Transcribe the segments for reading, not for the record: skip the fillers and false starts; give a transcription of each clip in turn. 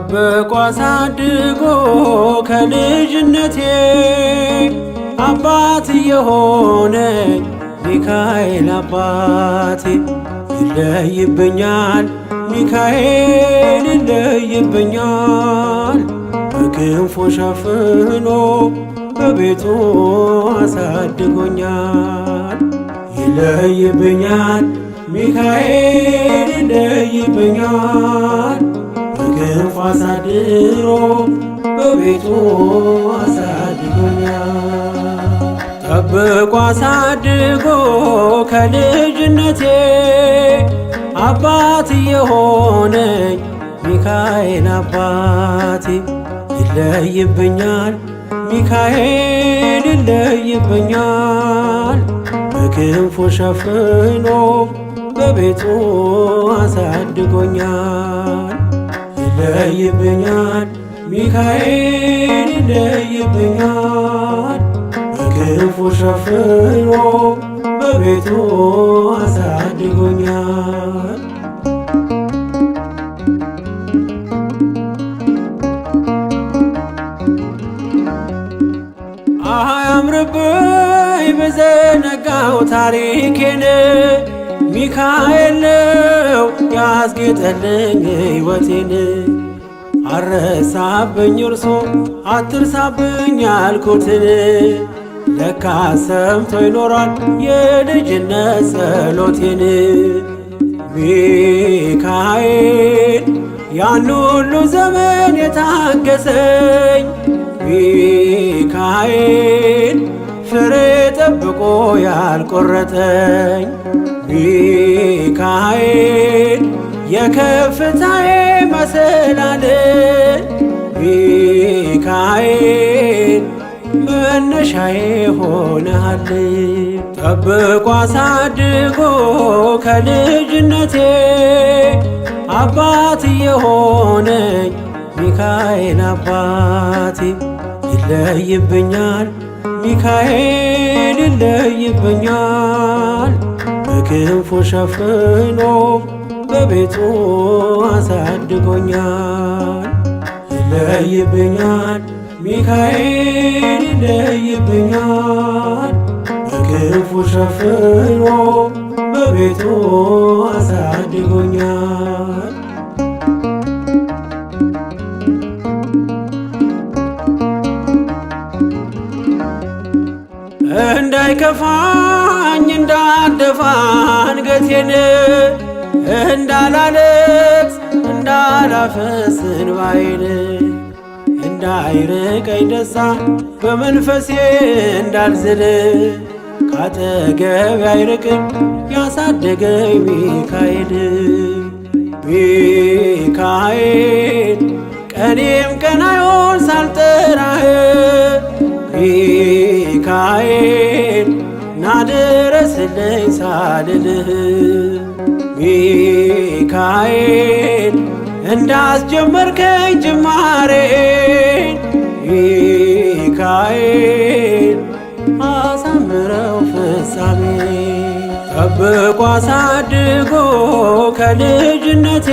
ጠብቆ አሳድጎ ከልጅነቴ አባት የሆነኝ ሚካኤል አባቴ ይለይብኛል ሚካኤል ይለይብኛል በክንፉ ሸፍኖ በቤቱ አሳድጎኛል። ይለይብኛል ሚካኤል ይለይብኛል በክንፉ አሳድሮ በቤቱ አሳድጎኛል። ጠብቆ አሳድጎ ከልጅነቴ አባት የሆነኝ ሚካኤል አባቴ ይለይብኛል ሚካኤል ይለይብኛል በክንፉ ሸፍኖ በቤቱ አሳድጎኛል። ይለይብኛል ሚካኤል ይለይብኛል በክንፉ ሸፍኖ በቤቱ አሳድጎኛል። አያምርብኝ በዘነጋው ታሪኬን ሚካኤል ነው ያስጌጠልኝ ሕይወቴን። አረሳብኝ እርሶ አትርሳብኝ ያልኩትን ለካ ሰምቶ ይኖራል የልጅነት ጸሎቴን። ሚካኤል ያን ሁሉ ዘመን የታገሰኝ ሚካኤል ፍሬ ጠብቆ ያልቆረጠኝ ሚካኤል የከፍታዬ መሰላል ሚካኤል መነሻዬ ሆነሃል። ጠብቆ አሳድጎ ከልጅነቴ አባት የሆነኝ ሚካኤል አባቴ ይለይብኛል ሚካኤል ይለይብኛል በክንፉ ሸፍኖ በቤቱ አሳድጎኛል። ይለይብኛል ሚካኤል ይለይብኛል በክንፉ ሸፍኖ በቤቱ አሳድጎኛል። እንዳይከፋኝ እንዳልደፋ አንገቴን እንዳላለቅስ እንዳላፈስ እንባዬን እንዳይርቀኝ ደስታ በመንፈሴ እንዳልዝል ካጠገቤ አይርቅም ያሳደገኝ ሚካኤል። ሚካኤል ቀኔም ቀን አይሆን ሳልጠራህ ሚካኤል ናድረስልኝ ሳልልህ ሚካኤል እንዳስጀመርከኝ ጅማሬን ሚካኤል አሳምረው ፍጻሜ። ጠብቆ አሳድጎ ከልጅነቴ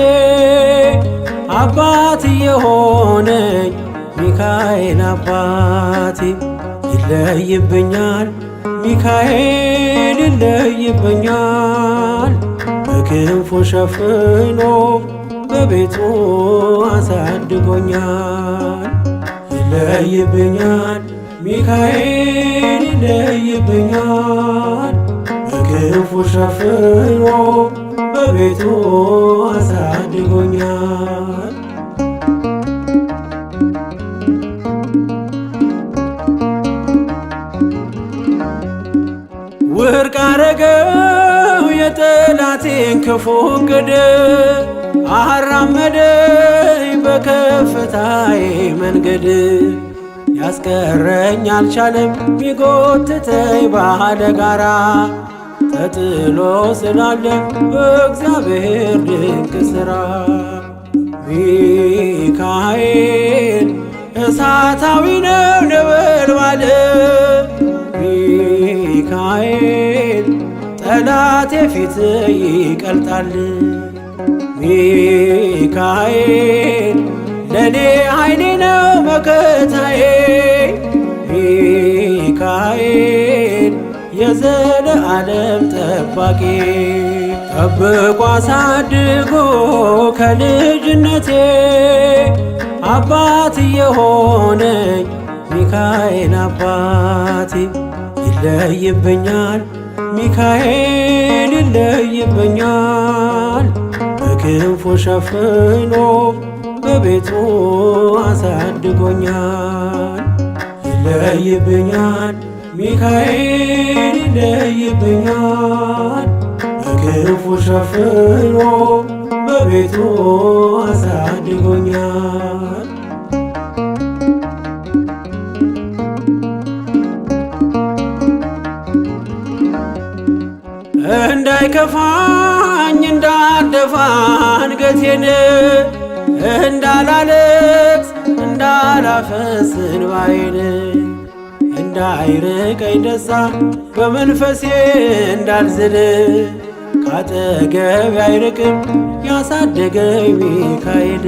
አባት የሆነኝ ሚካኤል አባቴ ይለይብኛል ሚካኤል ይለይብኛል በክንፉ ሸፍኖ በቤቱ አሳድጎኛል። ይለይብኛል ሚካኤል ይለይብኛል በክንፉ ሸፍኖ በቤቱ አሳድጎኛል። ውድቅ አረገው የጠላቴን ክፉ ዕቅድ አራመደኝ በከፍታዬ መንገድ። ያስቀረኝ አልቻለም ቢጎትተኝ ባለ ጋራ ተጥሎ ስላለ በእግዚአብሔር ድንቅ ሥራ። ሚካኤል እሳታዊ ነው ነበልባል ሚካኤል ጠላቴ ፊት ይቀልጣል። ሚካኤል ለኔ ኃይሌ ነው መከታዬ። ሚካኤል የዘለዓለም ጠባቂ ጠብቆ አሳድጎ ከልጅነቴ አባት የሆነኝ ሚካኤል አባቴ ይለይብኛል ሚካኤል ይለይብኛል በክንፉ ሸፍኖ በቤቱ አሳድጎኛል። ይለይብኛል ሚካኤል ይለይብኛል በክንፉ ሸፍኖ በቤቱ አሳድጎኛል። እንዳይከፋኝ እንዳልደፋ አንገቴን እንዳላለቅስ እንዳላፈስ እንባዬን እንዳይርቀኝ ደስታ በመንፈሴ እንዳልዝል ካጠገቤ አይርቅም ያሳደገኝ ሚካኤል።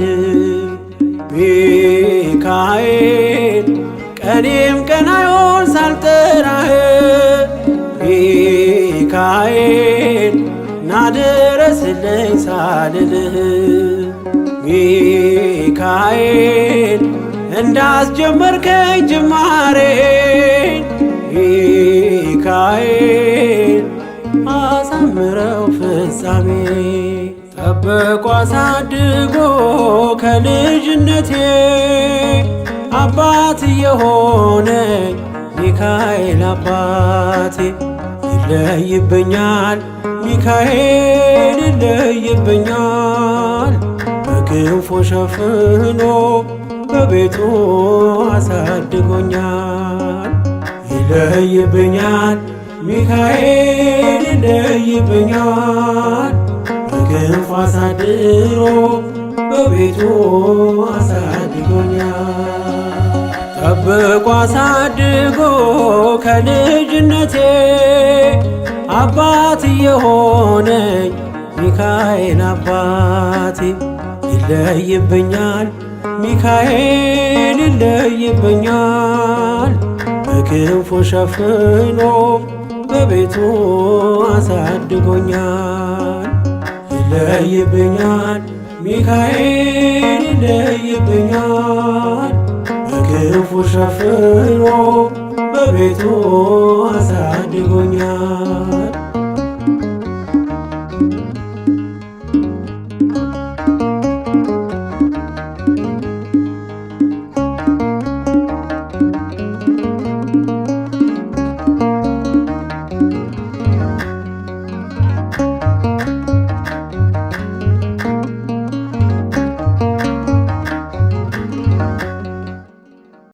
ሚካኤል ቀኔም ቀን አይሆን ሳልጠራህ ሚካኤል ናድረስልኝ ሳልልህ ሚካኤል እንዳስጀመርከኝ ጅማሬን ሚካኤል አሳምረው ፍጻሜ ጠብቆ አሳድጎ ከልጅነቴ አባት የሆነኝ ሚካኤል አባቴ ይለይብኛል ሚካኤል ይለይብኛል በክንፉ ሸፍኖ በቤቱ አሳድጎኛል። ይለይብኛል ሚካኤል ይለይብኛል በክንፉ አሳድሮ በቤቱ አሳድጎኛል። ጠብቆ አሳድጎ ከልጅነቴ አባት የሆነኝ ሚካኤል አባቴ ይለይብኛል ሚካኤል ይለይብኛል በክንፉ ሸፍኖ በቤቱ አሳድጎኛል። ይለይብኛል ሚካኤል ይለይብኛል በክንፉ ሸፍኖ በቤቱ አሳድጎኛል።